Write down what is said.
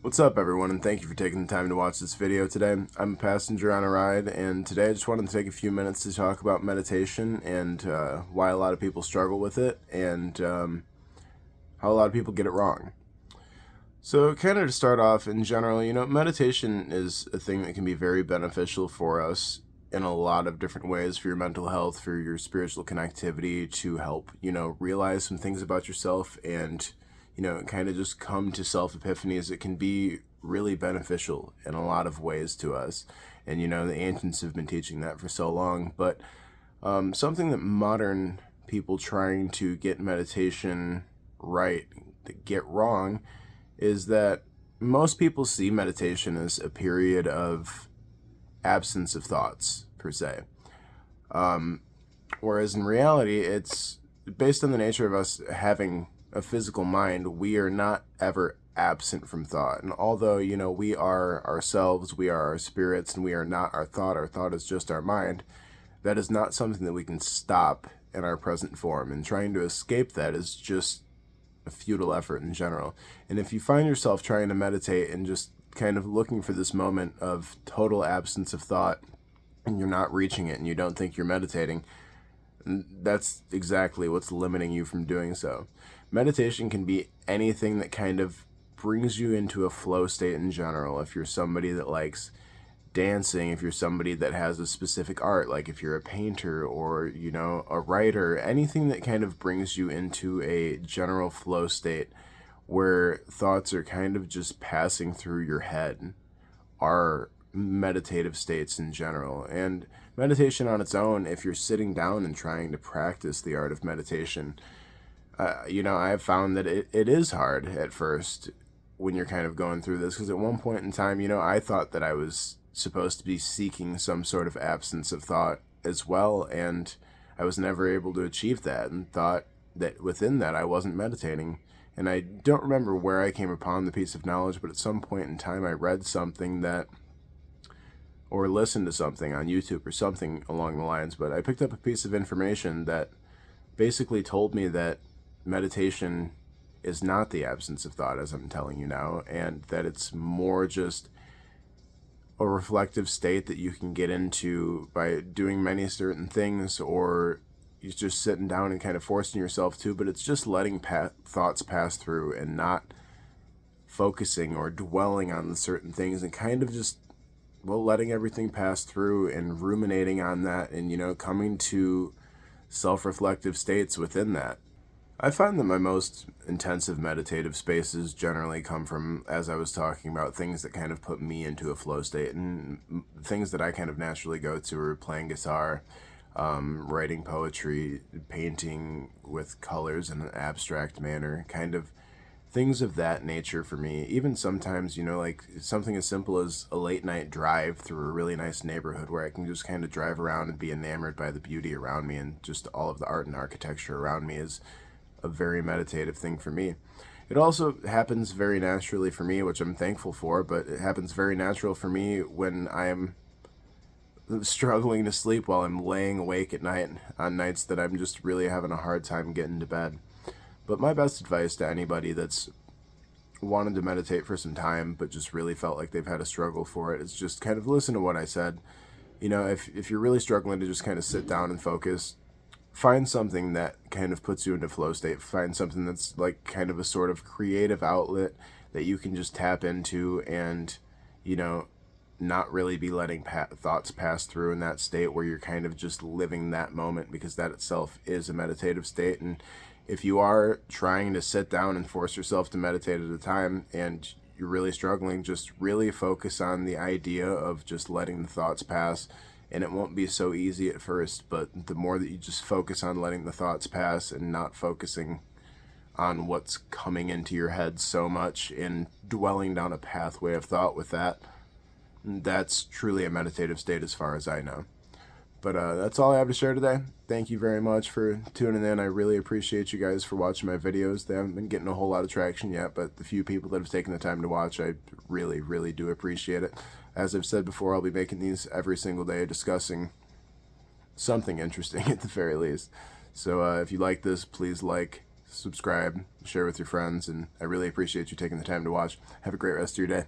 What's up, everyone, and thank you for taking the time to watch this video today. I'm a passenger on a ride, and today I just wanted to take a few minutes to talk about meditation and why a lot of people struggle with it, and how a lot of people get it wrong. So, kind of to start off, in general, meditation is a thing that can be very beneficial for us in a lot of different ways for your mental health, for your spiritual connectivity, to help, realize some things about yourself and kind of just come to self epiphanies. It can be really beneficial in a lot of ways to us. And, the ancients have been teaching that for so long. But something that modern people trying to get meditation right get wrong is that most people see meditation as a period of absence of thoughts, per se. Whereas in reality, it's based on the nature of us having a physical mind, we are not ever absent from thought. And although, we are ourselves, we are our spirits, and we are not our thought is just our mind, that is not something that we can stop in our present form. And trying to escape that is just a futile effort in general. And if you find yourself trying to meditate and just kind of looking for this moment of total absence of thought, and you're not reaching it and you don't think you're meditating, that's exactly what's limiting you from doing so. Meditation can be anything that kind of brings you into a flow state in general. If you're somebody that likes dancing, if you're somebody that has a specific art, like if you're a painter or, a writer, anything that kind of brings you into a general flow state where thoughts are kind of just passing through your head are meditative states in general. And meditation on its own, if you're sitting down and trying to practice the art of meditation, I have found that it is hard at first when you're kind of going through this, because at one point in time, I thought that I was supposed to be seeking some sort of absence of thought as well, and I was never able to achieve that, and thought that within that I wasn't meditating. And I don't remember where I came upon the piece of knowledge, but at some point in time I read something that, or listened to something on YouTube or something along the lines, but I picked up a piece of information that basically told me that meditation is not the absence of thought, as I'm telling you now, and that it's more just a reflective state that you can get into by doing many certain things, or you're just sitting down and kind of forcing yourself to, but it's just letting thoughts pass through and not focusing or dwelling on certain things, and kind of just, letting everything pass through and ruminating on that, and, coming to self-reflective states within that. I find that my most intensive meditative spaces generally come from, as I was talking about, things that kind of put me into a flow state, and things that I kind of naturally go to are playing guitar, writing poetry, painting with colors in an abstract manner, kind of things of that nature for me. Even sometimes, like something as simple as a late night drive through a really nice neighborhood where I can just kind of drive around and be enamored by the beauty around me, and just all of the art and architecture around me is a very meditative thing for me. It also happens very naturally for me, which I'm thankful for, but it happens very natural for me when I'm struggling to sleep while I'm laying awake at night on nights that I'm just really having a hard time getting to bed. But my best advice to anybody that's wanted to meditate for some time but just really felt like they've had a struggle for it is just kind of listen to what I said. If you're really struggling to just kind of sit down and focus, find something that kind of puts you into flow state. Find something that's like kind of a sort of creative outlet that you can just tap into, and, not really be letting thoughts pass through in that state where you're kind of just living that moment, because that itself is a meditative state. And if you are trying to sit down and force yourself to meditate at a time and you're really struggling, just really focus on the idea of just letting the thoughts pass. And it won't be so easy at first, but the more that you just focus on letting the thoughts pass and not focusing on what's coming into your head so much and dwelling down a pathway of thought with that, that's truly a meditative state as far as I know. But that's all I have to share today. Thank you very much for tuning in. I really appreciate you guys for watching my videos. They haven't been getting a whole lot of traction yet, but the few people that have taken the time to watch, I really, really do appreciate it. As I've said before, I'll be making these every single day, discussing something interesting at the very least. So if you like this, please like, subscribe, share with your friends, and I really appreciate you taking the time to watch. Have a great rest of your day.